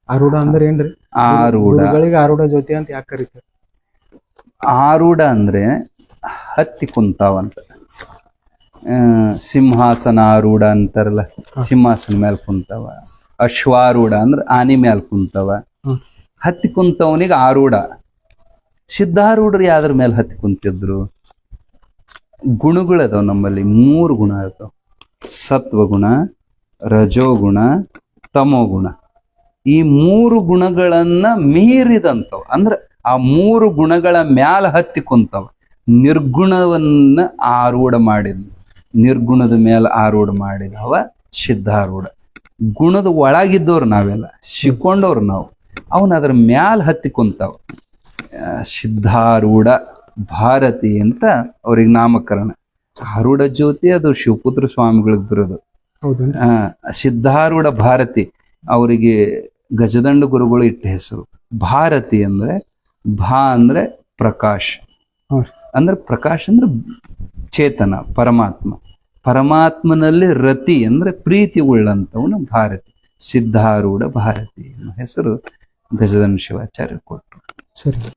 ಆರೂಢ ಅಂದ್ರೆ ಏನ್ರಿ? ಆರೂಢ ಗುರುಗಳಿಗೆ ಆರೂಢ ಜ್ಯೋತಿ ಅಂತ ಯಾಕೆ ಕರೀತಾರೆ? ಆರೂಢ ಅಂದ್ರೆ ಹತ್ತಿ ಕುಂತಾವಂತ. ಸಿಂಹಾಸನ ಆರೂಢ ಅಂತಾರಲ್ಲ, ಸಿಂಹಾಸನ ಮೇಲೆ ಕುಂತಾವ. ಅಶ್ವಾರೂಢ ಅಂದ್ರೆ ಆನಿ ಮೇಲೆ ಕುಂತಾವ. ಹತ್ತಿ ಕುಂತವನಿಗೆ ಆರೂಢ. ಸಿದ್ಧಾರೂಢರು ಯಾವ್ದ್ರ ಮೇಲೆ ಹತ್ತಿ ಕುಂತಿದ್ರು? ಗುಣಗಳದಾವ ನಮ್ಮಲ್ಲಿ, 3 ಗುಣ ಇರ್ತಾವ: ಸತ್ವಗುಣ, ರಜೋಗುಣ, ತಮೋಗುಣ. ಈ 3 ಗುಣಗಳನ್ನ ಮೀರಿದಂಥವು ಅಂದ್ರೆ ಆ 3 ಗುಣಗಳ ಮ್ಯಾಲ ಹತ್ತಿ ಕುಂತವ. ನಿರ್ಗುಣವನ್ನ ಆರೂಢ ಮಾಡಿದ್ನು, ನಿರ್ಗುಣದ ಮೇಲೆ ಆರೂಢ ಮಾಡಿದವ ಸಿದ್ಧಾರೂಢ. ಗುಣದ ಒಳಗಿದ್ದವ್ರು ನಾವೆಲ್ಲ, ಸಿಕ್ಕೊಂಡವ್ರು ನಾವು. ಅವನ ಅದ್ರ ಮ್ಯಾಲ ಹತ್ತಿ ಕುಂತಾವ. ಸಿದ್ಧಾರೂಢ ಭಾರತಿ ಅಂತ ಅವ್ರಿಗೆ ನಾಮಕರಣ. ಆರೂಢ ಜ್ಯೋತಿ ಅದು ಶಿವಪುತ್ರ ಸ್ವಾಮಿಗಳಿಗೆ ಬರೋದು. ಸಿದ್ಧಾರೂಢ ಭಾರತಿ ಅವರಿಗೆ ಗಜದಂಡ ಗುರುಗಳು ಇಟ್ಟ ಹೆಸರು. ಭಾರತಿ ಅಂದ್ರೆ ಭಾ ಅಂದ್ರೆ ಪ್ರಕಾಶ, ಅಂದ್ರೆ ಪ್ರಕಾಶ ಅಂದ್ರೆ ಚೇತನ, ಪರಮಾತ್ಮ. ಪರಮಾತ್ಮನಲ್ಲಿ ರತಿ ಅಂದ್ರೆ ಪ್ರೀತಿ ಉಳ್ಳಂತವನು ಭಾರತಿ. ಸಿದ್ಧಾರೂಢ ಭಾರತಿ ಅನ್ನೋ ಹೆಸರು ಗಜದಂಡ ಶಿವಾಚಾರ್ಯ ಕೊಟ್ಟರು. ಸರಿ.